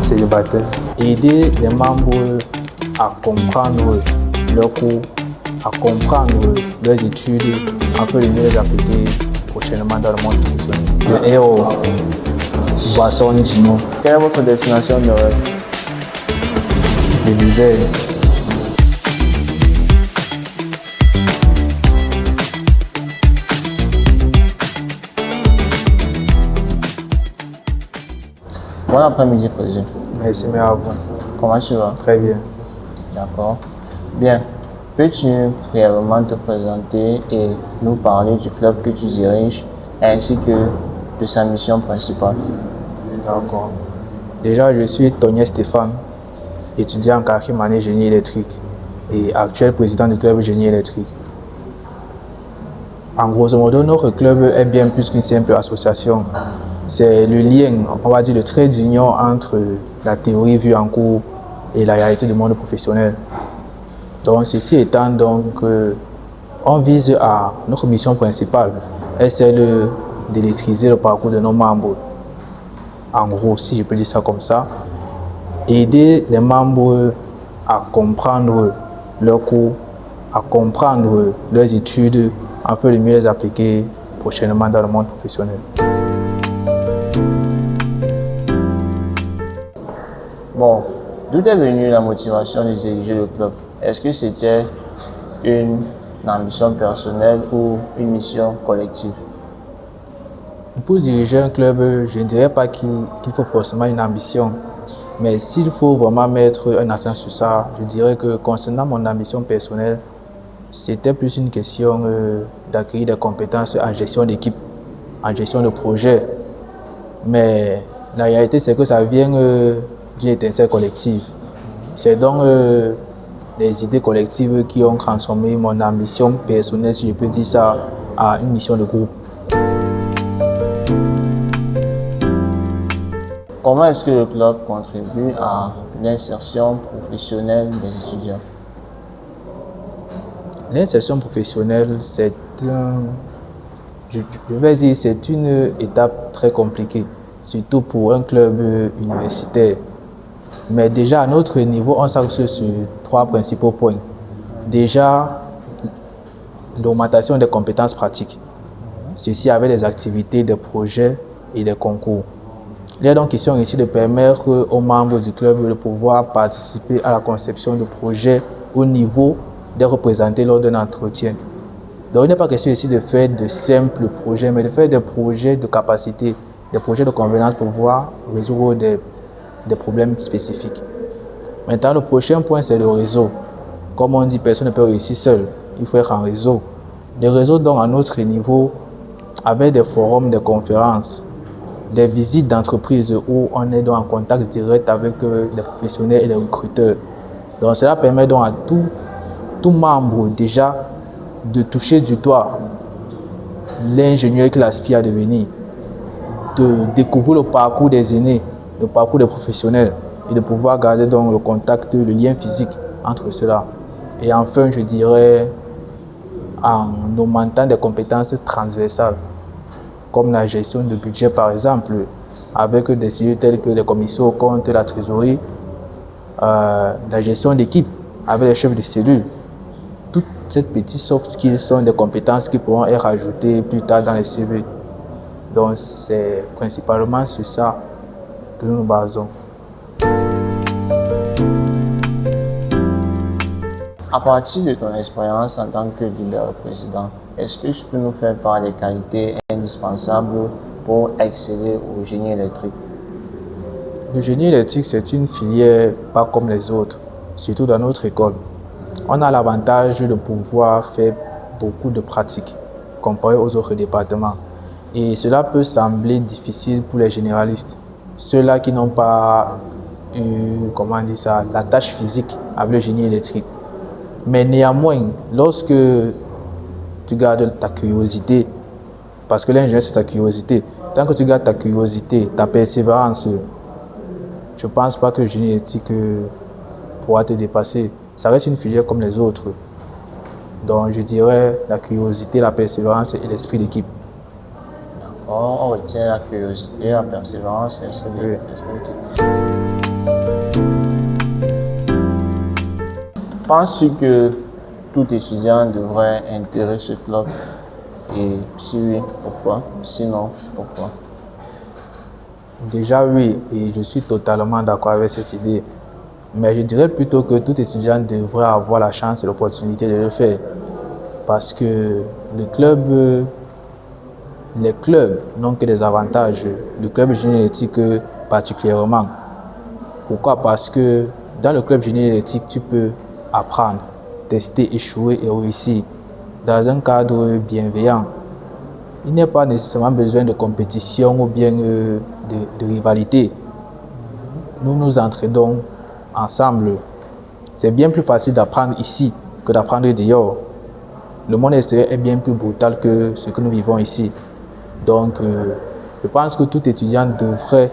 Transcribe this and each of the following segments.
célibataire. Aider les membres à comprendre leurs cours, à comprendre leurs études, afin de mieux les appliquer prochainement dans le monde professionnel. Le héros, Boisson Gino. Quelle est votre destination de rêve? Le désert. Bon après-midi, président. Merci, mais à vous. Comment tu vas? Très bien. D'accord. Bien. Peux-tu brièvement te présenter et nous parler du club que tu diriges ainsi que de sa mission principale? D'accord. Déjà, je suis Tonnier Stéphane, étudiant en 4e année génie électrique et actuel président du club génie électrique. En grosso modo, notre club est bien plus qu'une simple association. C'est le lien, on va dire le trait d'union entre la théorie vue en cours et la réalité du monde professionnel. Donc, ceci étant, on vise à notre mission principale, est celle d'électriser le parcours de nos membres. En gros, si je peux dire ça comme ça, aider les membres à comprendre leurs cours, à comprendre leurs études, afin de mieux les appliquer prochainement dans le monde professionnel. Bon, d'où est venue la motivation de diriger le club? Est-ce que c'était une ambition personnelle ou une mission collective? Pour diriger un club, je ne dirais pas qu'il faut forcément une ambition. Mais s'il faut vraiment mettre un accent sur ça, je dirais que concernant mon ambition personnelle, c'était plus une question d'acquérir des compétences en gestion d'équipe, en gestion de projet. Mais la réalité, c'est que ça vient d'une étincelle collective. C'est donc les idées collectives qui ont transformé mon ambition personnelle, si je peux dire ça, à une mission de groupe. Comment est-ce que le club contribue à l'insertion professionnelle des étudiants? L'insertion professionnelle, c'est une étape très compliquée, surtout pour un club universitaire. Mais déjà, à notre niveau, on s'axe sur 3 principaux points. Déjà, l'augmentation des compétences pratiques. Ceci avec des activités, des projets et des concours. Il est donc question ici de permettre aux membres du club de pouvoir participer à la conception de projets au niveau des représentés lors d'un entretien. Donc il n'est pas question ici de faire de simples projets, mais de faire des projets de capacité, des projets de convenance pour pouvoir résoudre des problèmes spécifiques. Maintenant, le prochain point, c'est le réseau. Comme on dit, personne ne peut réussir seul. Il faut être en réseau. Les réseaux, donc, à notre niveau, avec des forums, des conférences, des visites d'entreprise où on est donc en contact direct avec les professionnels et les recruteurs. Donc, cela permet donc à tout membre déjà de toucher du doigt l'ingénieur qu'il aspire à devenir, de découvrir le parcours des aînés, le parcours des professionnels et de pouvoir garder donc le contact, le lien physique entre cela. Et enfin, je dirais, en augmentant des compétences transversales, comme la gestion de budget par exemple, avec des cellules telles que les commissions aux comptes, la trésorerie, la gestion d'équipe avec les chefs de cellules. Toutes ces petites soft skills sont des compétences qui pourront être ajoutées plus tard dans les CV. Donc c'est principalement sur ça que nous nous basons. À partir de ton expérience en tant que leader président, est-ce que tu peux nous faire part des qualités indispensables pour exceller au génie électrique? Le génie électrique, c'est une filière pas comme les autres, surtout dans notre école. On a l'avantage de pouvoir faire beaucoup de pratiques comparé aux autres départements. Et cela peut sembler difficile pour les généralistes, ceux-là qui n'ont pas eu, la tâche physique avec le génie électrique. Mais néanmoins, lorsque tu gardes ta curiosité, parce que l'ingénieur c'est ta curiosité, tant que tu gardes ta curiosité, ta persévérance, je ne pense pas que le génie électrique pourra te dépasser. Ça reste une filière comme les autres. Donc je dirais la curiosité, la persévérance et l'esprit d'équipe. Bon, on retient la curiosité, la persévérance et l'esprit de responsabilité. Penses-tu que tout étudiant devrait intégrer ce club? Et si oui, pourquoi? Sinon, pourquoi? Déjà oui, et je suis totalement d'accord avec cette idée. Mais je dirais plutôt que tout étudiant devrait avoir la chance et l'opportunité de le faire. Parce que les clubs n'ont que des avantages. Le club génie éthique particulièrement. Pourquoi? Parce que dans le club génie éthique, tu peux apprendre, tester, échouer et réussir dans un cadre bienveillant. Il n'y a pas nécessairement besoin de compétition ou bien de rivalité. Nous nous entraînons ensemble. C'est bien plus facile d'apprendre ici que d'apprendre dehors. Le monde extérieur est bien plus brutal que ce que nous vivons ici. Donc, je pense que tout étudiant devrait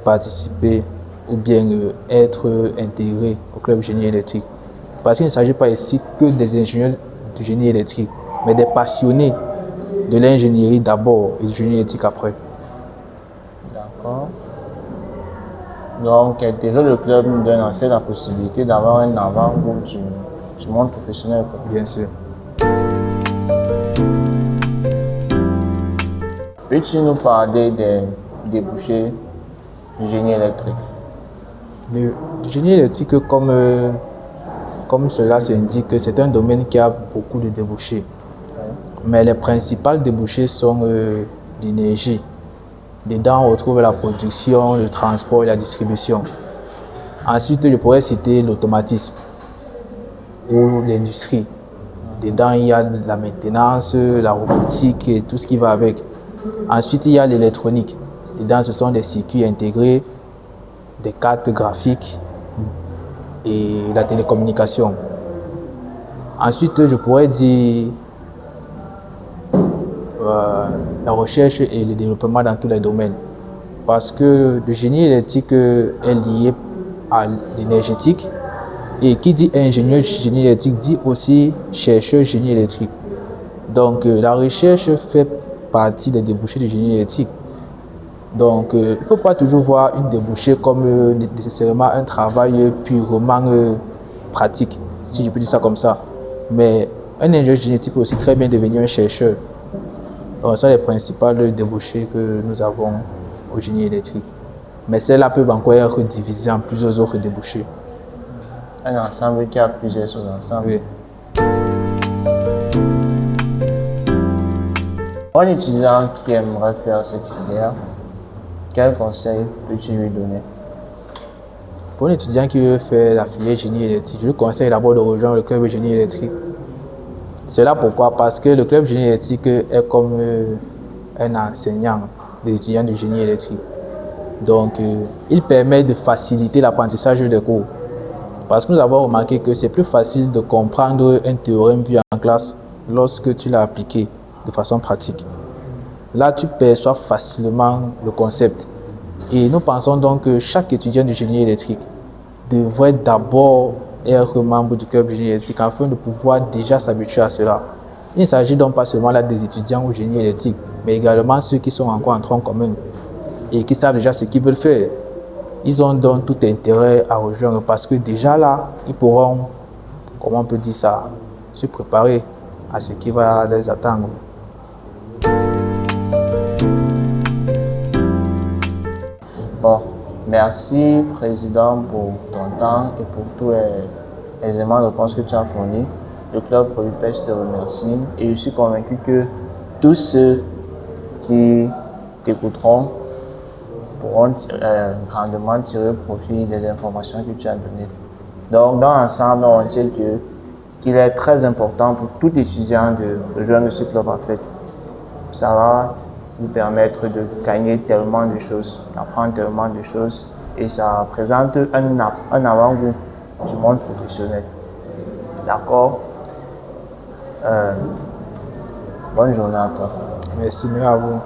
participer ou bien être intégré au club génie électrique. Parce qu'il ne s'agit pas ici que des ingénieurs du génie électrique, mais des passionnés de l'ingénierie d'abord et du génie électrique après. D'accord. Donc, intégrer le club nous donne en fait la possibilité d'avoir un avant-goût du monde professionnel. Bien sûr. Peux-tu nous parler des débouchés du génie électrique? Le génie électrique, comme cela s'indique, c'est un domaine qui a beaucoup de débouchés. Mais les principaux débouchés sont l'énergie. Dedans, on retrouve la production, le transport et la distribution. Ensuite, je pourrais citer l'automatisme ou l'industrie. Dedans, il y a la maintenance, la robotique et tout ce qui va avec. Ensuite, il y a l'électronique. Dedans, ce sont des circuits intégrés, des cartes graphiques et la télécommunication. Ensuite, je pourrais dire la recherche et le développement dans tous les domaines. Parce que le génie électrique est lié à l'énergétique. Et qui dit ingénieur génie électrique dit aussi chercheur génie électrique. Donc, la recherche fait partie des débouchés du génie électrique. Donc, il ne faut pas toujours voir une débouchée comme nécessairement un travail purement pratique, si je peux dire ça comme ça. Mais un ingénieur génétique peut aussi très bien devenir un chercheur. Donc, ce sont les principaux débouchés que nous avons au génie électrique. Mais celles-là peuvent encore être divisées en plusieurs autres débouchés. Un ensemble qui a plusieurs sous-ensembles. Oui. Pour un étudiant qui aimerait faire cette filière, quel conseil peux-tu lui donner? Pour un étudiant qui veut faire la filière génie électrique, je lui conseille d'abord de rejoindre le club génie électrique. Cela pourquoi? Parce que le club génie électrique est comme un enseignant des étudiants du génie électrique. Donc, il permet de faciliter l'apprentissage des cours. Parce que nous avons remarqué que c'est plus facile de comprendre un théorème vu en classe lorsque tu l'as appliqué de façon pratique. Là, tu perçois facilement le concept. Et nous pensons donc que chaque étudiant du génie électrique devrait d'abord être membre du club génie électrique afin de pouvoir déjà s'habituer à cela. Il ne s'agit donc pas seulement là des étudiants au génie électrique, mais également ceux qui sont encore en tronc commun et qui savent déjà ce qu'ils veulent faire. Ils ont donc tout intérêt à rejoindre parce que déjà là, ils pourront, comment on peut dire ça, se préparer à ce qui va les attendre. Bon, merci Président pour ton temps et pour tous les éléments de réponse que tu as fournis. Le club Polypes te remercie et je suis convaincu que tous ceux qui t'écouteront pourront grandement tirer profit des informations que tu as données. Donc, dans l'ensemble, on sait qu'il est très important pour tout étudiant de rejoindre ce club en fait. Ça va nous permettre de gagner tellement de choses, d'apprendre tellement de choses et ça présente un avant-goût du monde professionnel. D'accord? Bonne journée à toi. Merci, mais à vous.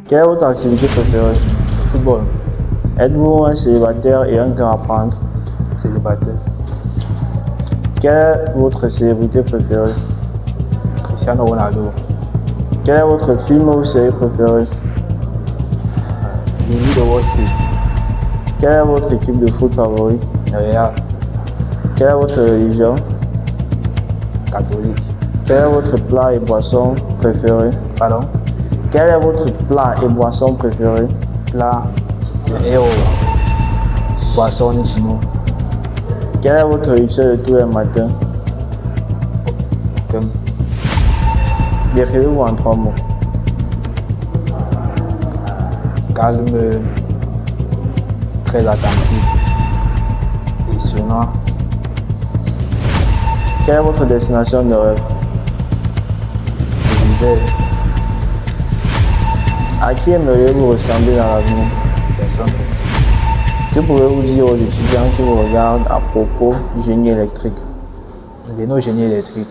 Quelle est votre activité préférée? Le football, Êtes-vous un célibataire et un cœur à prendre? célibataire. Quelle est votre célébrité préférée? Cristiano Ronaldo. Quel est votre film ou série préférée? Louis de Wall Street. Quelle est votre équipe de foot favorite? Real. Quelle est votre religion? Catholique. Quel est votre plat et boisson préféré? Pardon? Quel est votre plat et boisson préféré? Plat et poisson chino. Quel est votre rituel de tous les matins? Comme Décrivez-vous en 3 mots. calme, très attentif et souriant. Quelle est votre destination de rêve? Je disais À qui aimeriez-vous ressembler dans l'avenir? personne. Que pouvez-vous dire aux étudiants qui vous regardent à propos du génie électrique? Le génie électrique.